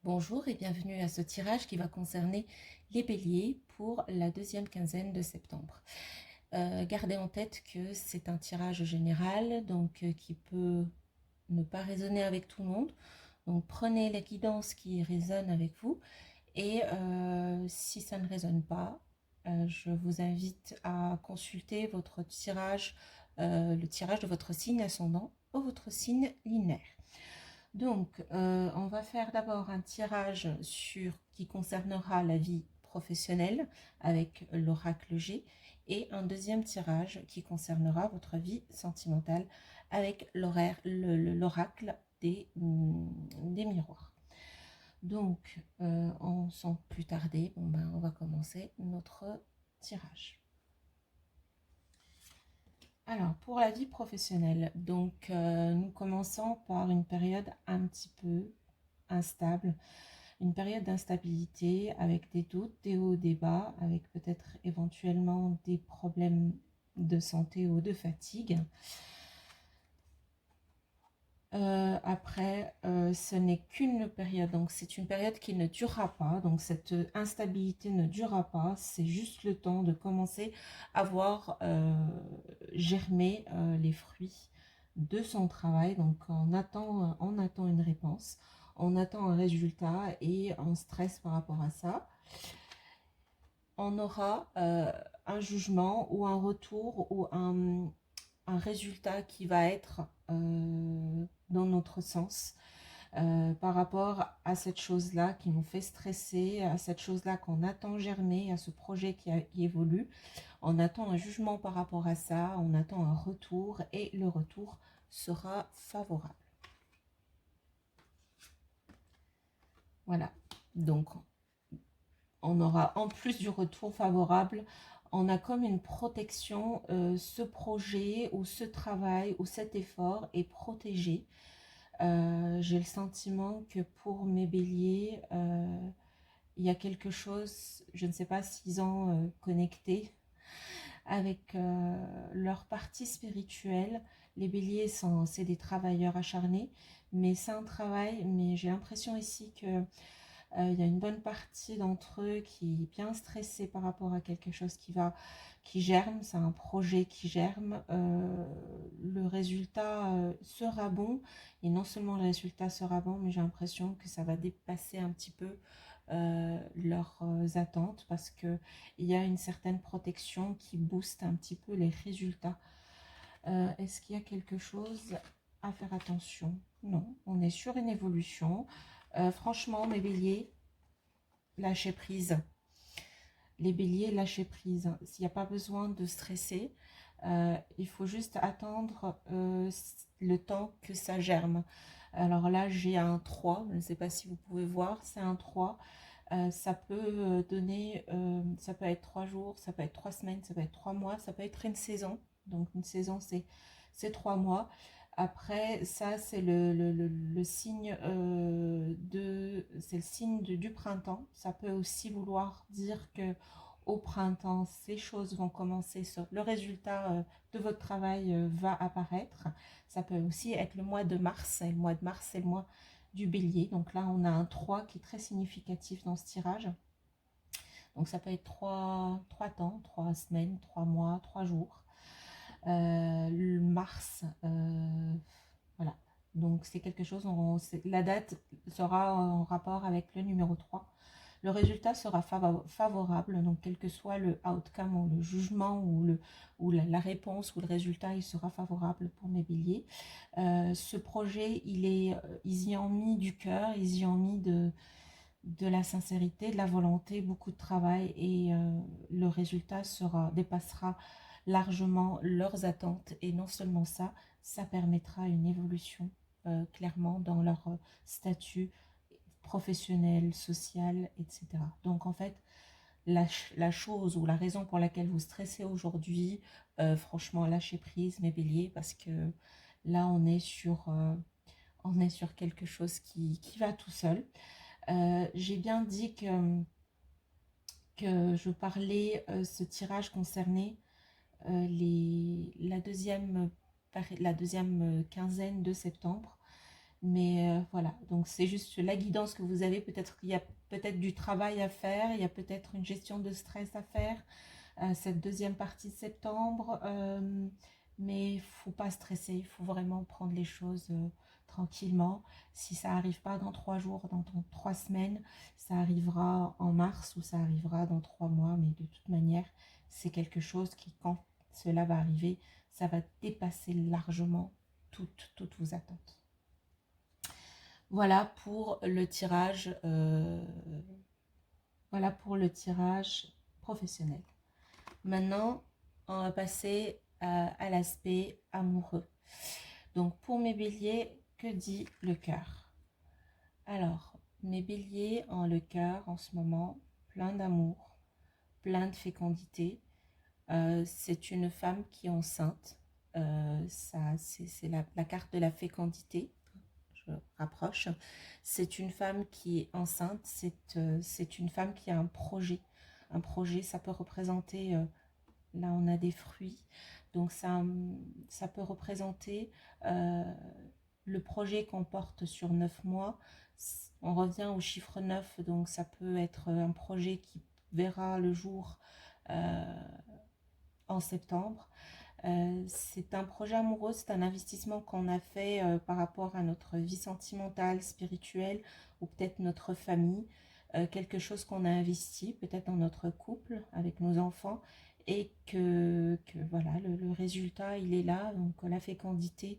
Bonjour et bienvenue à ce tirage qui va concerner les béliers pour la deuxième quinzaine de septembre. Gardez en tête que c'est un tirage général, donc qui peut ne pas résonner avec tout le monde. Donc prenez la guidance qui résonne avec vous et si ça ne résonne pas, je vous invite à consulter votre tirage, le tirage de votre signe ascendant ou votre signe linéaire. Donc, on va faire d'abord un tirage qui concernera la vie professionnelle avec l'oracle G et un deuxième tirage qui concernera votre vie sentimentale avec l'oracle des miroirs. Donc, sans plus tarder, on va commencer notre tirage. Alors, pour la vie professionnelle, donc nous commençons par une période un petit peu instable, une période d'instabilité avec des doutes, des hauts, des bas, avec peut-être éventuellement des problèmes de santé ou de fatigue. Après, ce n'est qu'une période, donc c'est une période qui ne durera pas, donc cette instabilité ne durera pas, c'est juste le temps de commencer à voir germer les fruits de son travail, donc on attend une réponse, on attend un résultat et on stresse par rapport à ça. On aura un jugement ou un retour ou un résultat qui va être dans notre sens par rapport à cette chose-là qui nous fait stresser, à cette chose-là qu'on attend germer, à ce projet qui évolue. On attend un jugement par rapport à ça, on attend un retour et le retour sera favorable. Voilà, donc on aura en plus du retour favorable, on a comme une protection, ce projet ou ce travail ou cet effort est protégé. J'ai le sentiment que pour mes béliers, il y a quelque chose, je ne sais pas s'ils ont connecté avec leur partie spirituelle. Les béliers, c'est des travailleurs acharnés, mais c'est un travail, mais j'ai l'impression ici que il y a une bonne partie d'entre eux qui est bien stressée par rapport à quelque chose qui germe, c'est un projet qui germe. Le résultat sera bon, et non seulement le résultat sera bon, mais j'ai l'impression que ça va dépasser un petit peu leurs attentes parce qu'il y a une certaine protection qui booste un petit peu les résultats. Est-ce qu'il y a quelque chose à faire attention? Non, on est sur une évolution. Franchement, mes béliers, lâchez prise. Les béliers, lâchez prise. S'il n'y a pas besoin de stresser, il faut juste attendre le temps que ça germe. Alors là, j'ai un 3, je ne sais pas si vous pouvez voir, c'est un 3. Ça peut donner, ça peut être 3 jours, ça peut être 3 semaines, ça peut être 3 mois, ça peut être une saison. Donc une saison, c'est 3 mois. Après, ça, c'est le signe c'est le signe du printemps. Ça peut aussi vouloir dire que au printemps, ces choses vont commencer, le résultat de votre travail va apparaître. Ça peut aussi être le mois de mars. Et le mois de mars, c'est le mois du bélier. Donc là, on a un 3 qui est très significatif dans ce tirage. Donc ça peut être 3 temps, 3 semaines, 3 mois, 3 jours. Le mars, voilà. Donc c'est quelque chose, la date sera en rapport avec le numéro 3. Le résultat sera favorable, donc quel que soit le outcome ou le jugement ou la réponse ou le résultat, il sera favorable pour mes béliers. Ce projet, ils y ont mis du cœur, ils y ont mis de la sincérité, de la volonté, beaucoup de travail et le résultat dépassera largement leurs attentes et non seulement ça, ça permettra une évolution clairement dans leur statut professionnel, social, etc. Donc en fait, la chose ou la raison pour laquelle vous stressez aujourd'hui, franchement, lâchez prise mes béliers parce que là on est sur quelque chose qui va tout seul. J'ai bien dit que je parlais, ce tirage concernait la deuxième quinzaine de septembre. Mais voilà, donc c'est juste la guidance que vous avez. Peut-être qu'il y a peut-être du travail à faire, il y a peut-être une gestion de stress à faire cette deuxième partie de septembre. Mais il ne faut pas stresser, il faut vraiment prendre les choses tranquillement. Si ça n'arrive pas dans 3 jours, dans 3 semaines, ça arrivera en mars ou ça arrivera dans 3 mois. Mais de toute manière, c'est quelque chose qui, quand cela va arriver, ça va dépasser largement toutes vos attentes. Voilà pour le tirage, voilà pour le tirage professionnel. Maintenant, on va passer à l'aspect amoureux. Donc, pour mes béliers, que dit le cœur? Alors, mes béliers ont le cœur en ce moment plein d'amour, plein de fécondité. C'est une femme qui est enceinte. C'est la carte de la fécondité. Je rapproche. C'est une femme qui est enceinte. C'est une femme qui a un projet. Un projet, ça peut représenter... là, on a des fruits. Donc, ça peut représenter le projet qu'on porte sur 9 mois. On revient au chiffre 9. Donc, ça peut être un projet qui verra le jour en septembre. C'est un projet amoureux, c'est un investissement qu'on a fait par rapport à notre vie sentimentale, spirituelle ou peut-être notre famille. Quelque chose qu'on a investi peut-être dans notre couple avec nos enfants et que voilà, le résultat il est là. Donc la fécondité,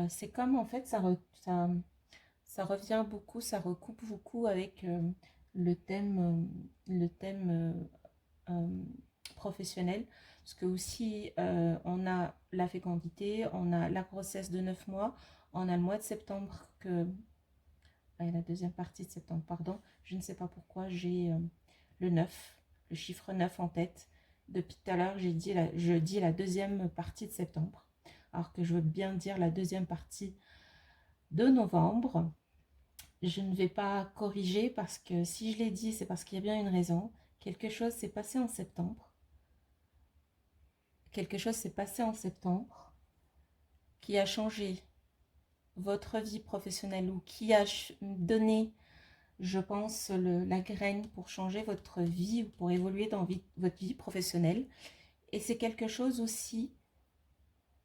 c'est comme en fait ça revient beaucoup, ça recoupe beaucoup avec le thème euh, professionnel. Parce que aussi, on a la fécondité, on a la grossesse de 9 mois, on a le mois de septembre, la deuxième partie de septembre, pardon. Je ne sais pas pourquoi j'ai le 9, le chiffre 9 en tête. Depuis tout à l'heure, je dis la deuxième partie de septembre. Alors que je veux bien dire la deuxième partie de novembre. Je ne vais pas corriger parce que si je l'ai dit, c'est parce qu'il y a bien une raison. Quelque chose s'est passé en septembre. Quelque chose s'est passé en septembre qui a changé votre vie professionnelle ou qui a donné, je pense, la graine pour changer votre vie ou pour évoluer dans votre vie professionnelle. Et c'est quelque chose aussi,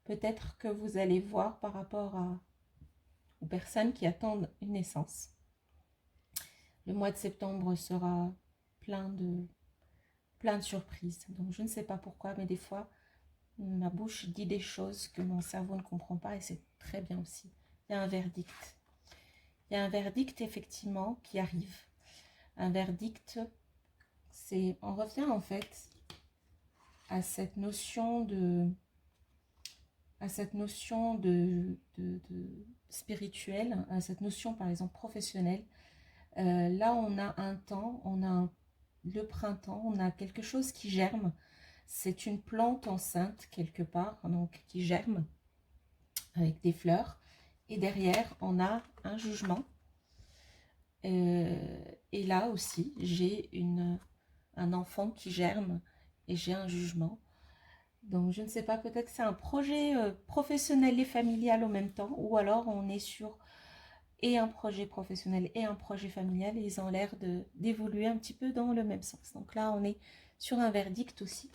peut-être que vous allez voir par rapport aux personnes qui attendent une naissance. Le mois de septembre sera plein de surprises. Donc je ne sais pas pourquoi, mais des fois, ma bouche dit des choses que mon cerveau ne comprend pas et c'est très bien aussi. Il y a un verdict. Il y a un verdict effectivement qui arrive. Un verdict, on revient en fait à cette notion de spirituelle, à cette notion par exemple professionnelle. Là on a un temps, le printemps, on a quelque chose qui germe. C'est une plante enceinte quelque part, donc qui germe avec des fleurs. Et derrière, on a un jugement. Et là aussi, j'ai un enfant qui germe et j'ai un jugement. Donc, je ne sais pas, peut-être que c'est un projet professionnel et familial en même temps, ou alors on est sur et un projet professionnel et un projet familial, et ils ont l'air d'évoluer un petit peu dans le même sens. Donc là, on est sur un verdict aussi.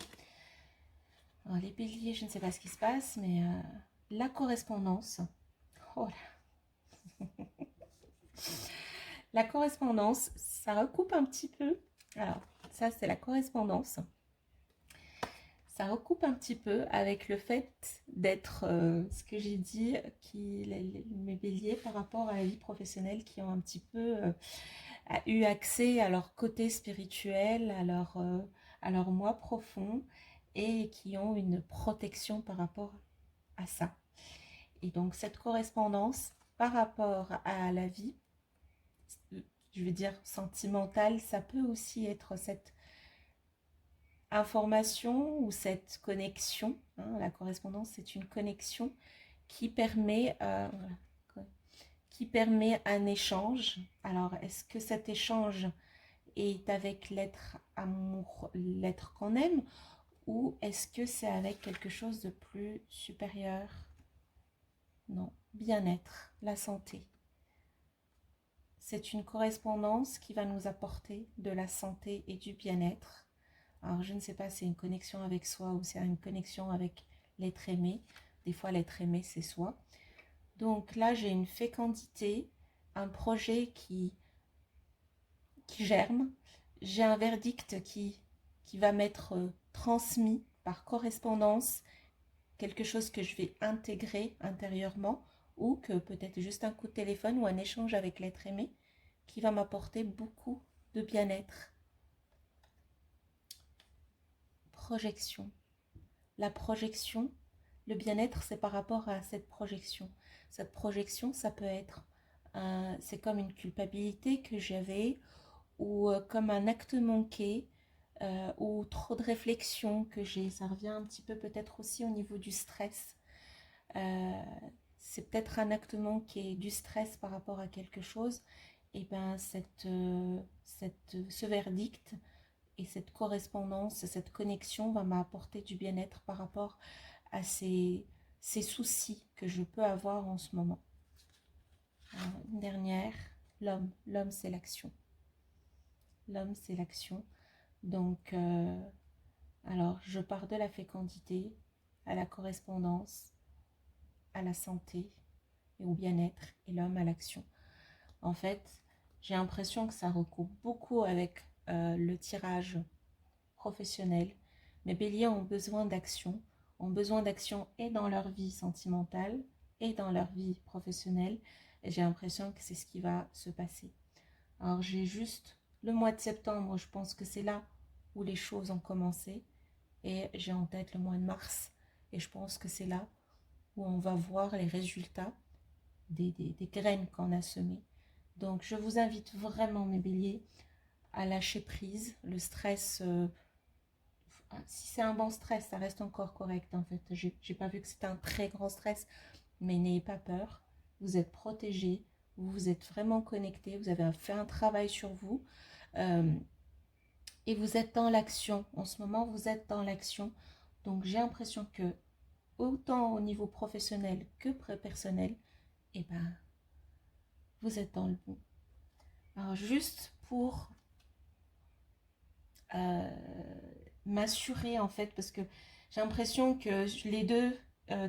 Alors, les béliers, je ne sais pas ce qui se passe, mais la correspondance. Oh là. La correspondance, ça recoupe un petit peu. Alors, ça, c'est la correspondance. Ça recoupe un petit peu avec le fait d'être, ce que j'ai dit, mes béliers par rapport à la vie professionnelle qui ont un petit peu eu accès à leur côté spirituel, à leur moi profond et qui ont une protection par rapport à ça. Et donc cette correspondance par rapport à la vie, je veux dire sentimentale, ça peut aussi être cette information ou cette connexion. Hein, la correspondance, c'est une connexion qui permet un échange. Alors, est-ce que cet échange est avec l'être amour, l'être qu'on aime, ou est-ce que c'est avec quelque chose de plus supérieur? Non, bien-être, la santé. C'est une correspondance qui va nous apporter de la santé et du bien-être. Alors, je ne sais pas si c'est une connexion avec soi ou c'est une connexion avec l'être aimé. Des fois, l'être aimé, c'est soi. Donc là, j'ai une fécondité, un projet qui germe. J'ai un verdict qui va m'être transmis par correspondance, quelque chose que je vais intégrer intérieurement, ou que peut-être juste un coup de téléphone ou un échange avec l'être aimé qui va m'apporter beaucoup de bien-être. Projection. La projection, le bien-être, c'est par rapport à cette projection. Cette projection, ça peut être, c'est comme une culpabilité que j'avais, ou comme un acte manqué, ou trop de réflexion que j'ai. Ça revient un petit peu peut-être aussi au niveau du stress. Euh, c'est peut-être un acte manqué, du stress par rapport à quelque chose. Et bien ce verdict et cette correspondance, cette connexion va m'apporter du bien-être par rapport à ces soucis que je peux avoir en ce moment. Alors, une dernière, l'homme. L'homme, c'est l'action. L'homme, c'est l'action. Donc, alors, je pars de la fécondité à la correspondance, à la santé et au bien-être, et l'homme à l'action. En fait, j'ai l'impression que ça recoupe beaucoup avec le tirage professionnel. Mes béliers ont besoin d'action et dans leur vie sentimentale et dans leur vie professionnelle. Et j'ai l'impression que c'est ce qui va se passer. Alors j'ai juste le mois de septembre, je pense que c'est là où les choses ont commencé. Et j'ai en tête le mois de mars. Et je pense que c'est là où on va voir les résultats des graines qu'on a semées. Donc je vous invite vraiment, mes béliers, à lâcher prise. Le stress, si c'est un bon stress, ça reste encore correct en fait. J'ai pas vu que c'était un très grand stress, mais n'ayez pas peur. Vous êtes protégés, vous vous êtes vraiment connectés, vous avez fait un travail sur vous et vous êtes dans l'action. En ce moment, vous êtes dans l'action. Donc j'ai l'impression que autant au niveau professionnel que personnel, eh ben, vous êtes dans le bon. Alors juste pour m'assurer en fait, parce que j'ai l'impression que les deux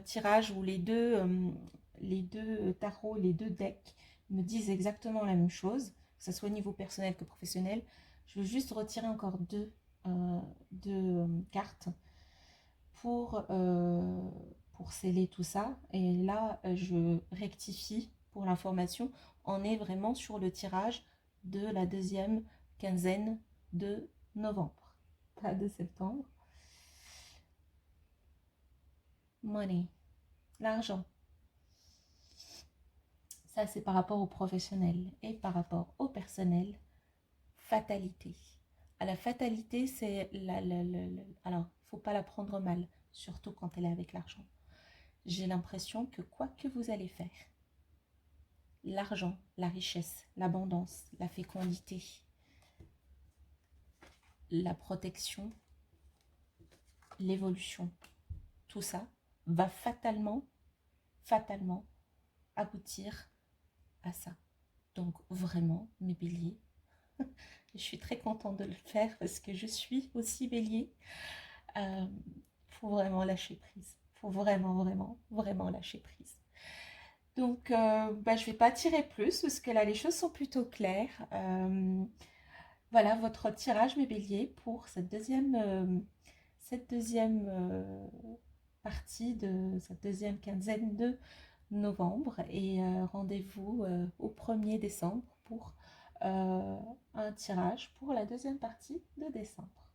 tirages ou les deux tarots, les deux decks me disent exactement la même chose, que ce soit au niveau personnel que professionnel. Je veux juste retirer encore deux cartes pour sceller tout ça. Et là, je rectifie pour l'information. On est vraiment sur le tirage de la deuxième quinzaine de novembre, pas de septembre. Money, l'argent. Ça, c'est par rapport au professionnel. Et par rapport au personnel, fatalité. À la fatalité, c'est alors, il ne faut pas la prendre mal, surtout quand elle est avec l'argent. J'ai l'impression que quoi que vous allez faire, l'argent, la richesse, l'abondance, la fécondité, la protection, l'évolution, tout ça va fatalement aboutir à ça. Donc vraiment, mes béliers, je suis très contente de le faire parce que je suis aussi bélier. Faut vraiment lâcher prise. Faut vraiment lâcher prise. Donc, je vais pas tirer plus parce que là, les choses sont plutôt claires. Voilà votre tirage, mes béliers, pour cette deuxième partie de cette deuxième quinzaine de novembre. Et rendez-vous au 1er décembre pour un tirage pour la deuxième partie de décembre.